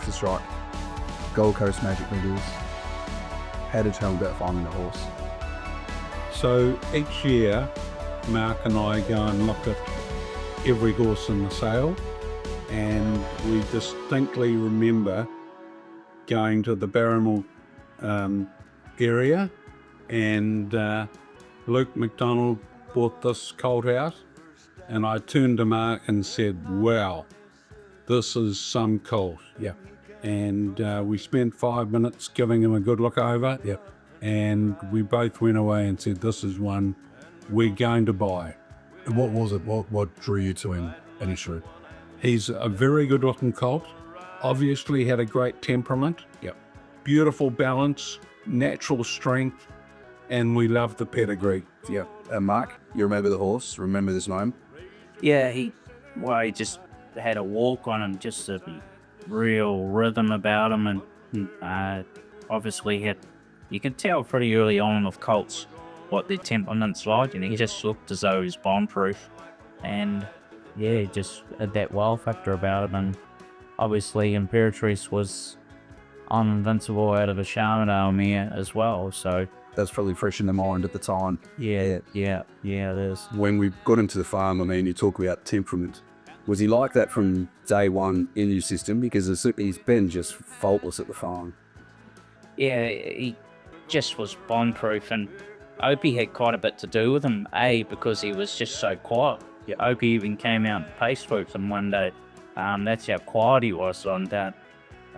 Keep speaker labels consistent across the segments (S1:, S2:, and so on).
S1: Move the Strike, Gold Coast Magic Meadows. How did you tell me about finding the horse?
S2: So each year, Mark and I go and look at every horse in the sale, and we distinctly remember going to the Barrymore area, and Luke McDonald bought this colt out, and I turned to Mark and said, wow, this is some colt.
S1: Yeah.
S2: And we spent 5 minutes giving him a good look over.
S1: Yeah.
S2: And we both went away and said, this is one we're going to buy.
S1: And what was it? What drew you to him initially?
S2: He's a very good looking colt, obviously had a great temperament.
S1: Yep.
S2: Beautiful balance, natural strength, and we love the pedigree.
S1: Yeah. Mark, you remember the horse? Remember this name?
S3: Yeah, he just had a walk on him, just a real rhythm about him, and obviously you can tell pretty early on with colts what their temperament's like, and he just looked as though he's bomb-proof, and yeah, he just had that wow factor about him. And obviously Imperatrice was I Am Invincible out of a Charmerdale mare as well, so
S1: That's probably fresh in the mind at the time.
S3: yeah, it is.
S1: When we got into the farm, I mean, you talk about temperament. Was he like that from day one in your system? Because he's been just faultless at the farm.
S3: Yeah, he just was bomb-proof, and Opie had quite a bit to do with him, because he was just so quiet. Yeah, Opie even came out and pace swooped him one day. That's how quiet he was on that.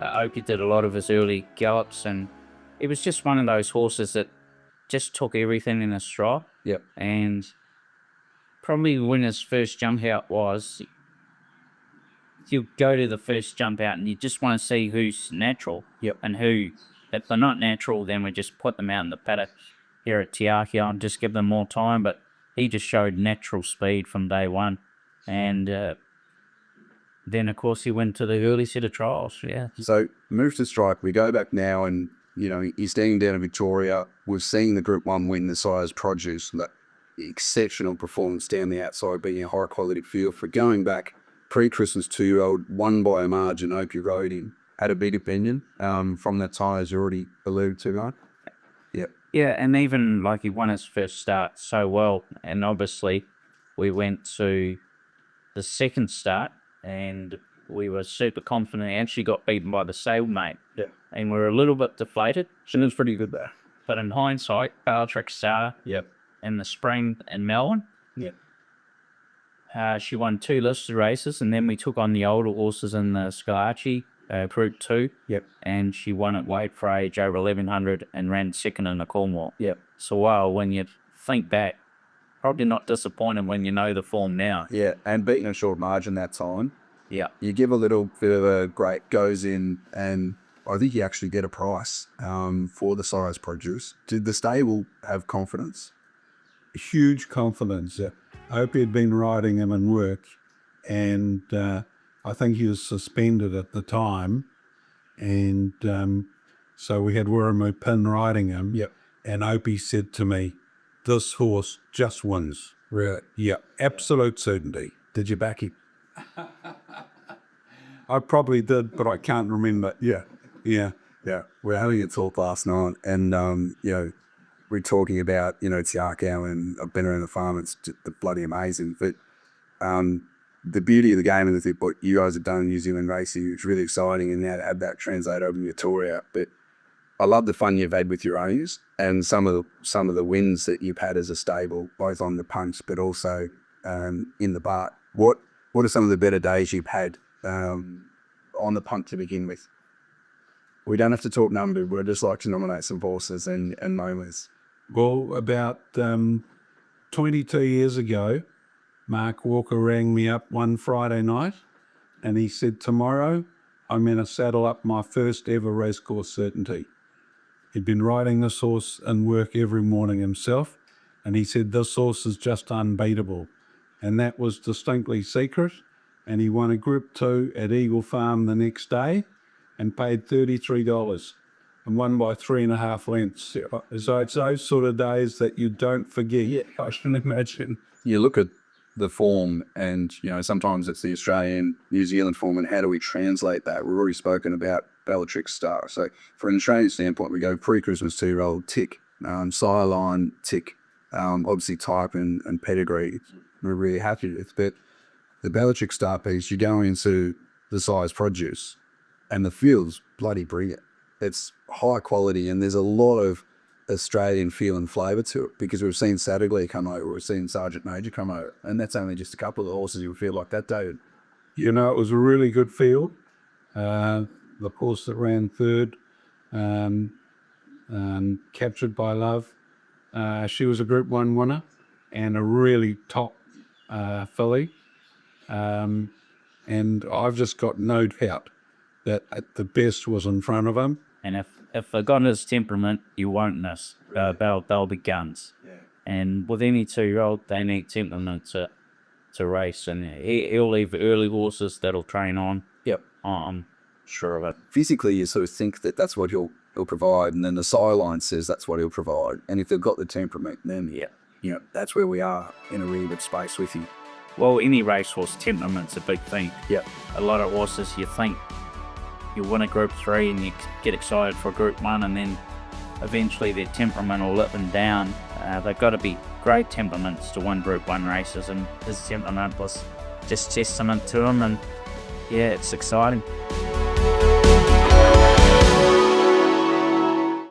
S3: Opie did a lot of his early gallops, and he was just one of those horses that just took everything in a stride.
S1: Yep.
S3: And probably when his first jump out was, you go to the first jump out and you just want to see who's natural.
S1: Yep.
S3: And who, if they're not natural, then we just put them out in the paddock here at Te Akau and just give them more time. But he just showed natural speed from day one. And then, of course, he went to the early set of trials. Yeah.
S1: So, Move to Strike, we go back now and, you know, he's standing down in Victoria. We've seen the Group 1 win the Sires Produce, that exceptional performance down the outside, being a high quality field. For going back pre-Christmas 2-year-old, won by a margin, Opie rode him. Had a big opinion from that tie, as you already alluded to, right? Yep.
S3: Yeah, and even like he won his first start so well, and obviously we went to the second start and we were super confident. He actually got beaten by the stablemate.
S1: Yeah.
S3: And we were a little bit deflated.
S1: She was pretty good there.
S3: But in hindsight, Bellatrix Star
S1: Yep.
S3: in the spring in Melbourne,
S1: Yep.
S3: she won 2 listed races, and then we took on the older horses in the Scalacci Group 2.
S1: Yep.
S3: And she won at weight for age over 1100 and ran second in the Cornwall.
S1: Yep.
S3: So, wow, when you think back, probably not disappointed when you know the form now.
S1: Yeah, and beating a short margin that time.
S3: Yeah.
S1: You give a little bit of a great goes in, and I think you actually get a price for the Sires Produce. Did the stable have confidence?
S2: Huge confidence. Opie had been riding him in work, and I think he was suspended at the time, and so we had Wirramu Pin riding him.
S1: Yep.
S2: And Opie said to me, this horse just wins.
S1: Really?
S2: Yeah, absolute certainty.
S1: Did you back him?
S2: I probably did, but I can't remember.
S1: Yeah.
S2: Yeah.
S1: Yeah. We're having a talk last night, and, you know, we're talking about, you know, Te Akau, and I've been around the farm. It's just bloody amazing. But the beauty of the game and what you guys have done in New Zealand racing is really exciting, and now to have that translate over to Victoria. But I love the fun you've had with your owners and some of the wins that you've had as a stable, both on the punch but also in the Bart. What are some of the better days you've had on the punt to begin with? We don't have to talk numbers. We'd just like to nominate some horses and moments.
S2: Well, about 22 years ago, Mark Walker rang me up one Friday night, and he said, tomorrow I'm going to saddle up my first ever racecourse Certainty. He'd been riding this horse in work every morning himself, and he said, this horse is just unbeatable. And that was distinctly secret, and he won a Group 2 at Eagle Farm the next day and paid $33 and won by 3.5 lengths. So it's those sort of days that you don't forget.
S1: Yeah.
S2: I can imagine.
S1: You look at the form, and sometimes it's the Australian, New Zealand form, and how do we translate that? We've already spoken about Bellatrix Star. So from an Australian standpoint, we go pre-Christmas 2-year-old, tick, sideline, tick, obviously type and pedigree. We're really happy with, but the Bellatrix Star piece, you go into the size produce, and the field's bloody brilliant. It's high quality, and there's a lot of Australian feel and flavour to it, because we've seen Satterley come over, we've seen Sergeant Major come over, and that's only just a couple of the horses you would feel like that, David.
S2: It was a really good field. The horse that ran third, Captured by Love, she was a Group 1 winner and a really top filly. And I've just got no doubt that the best was in front of him.
S3: And if they got his temperament, you won't miss. They'll be guns.
S1: Yeah.
S3: And with any 2-year-old, they need temperament to race. And he'll leave early horses that'll train on.
S1: Yep.
S3: I'm sure of it.
S1: Physically, you sort of think that that's what he'll provide, and then the sideline says that's what he'll provide. And if they've got the temperament, then that's where we are in a really good space with you.
S3: Well, any racehorse, temperament's a big thing.
S1: Yep.
S3: A lot of horses, you think you win a Group 3 and you get excited for Group 1, and then eventually their temperament will lip them down. They've got to be great temperaments to win Group 1 races, and his temperament was just testament to him, and yeah, it's exciting.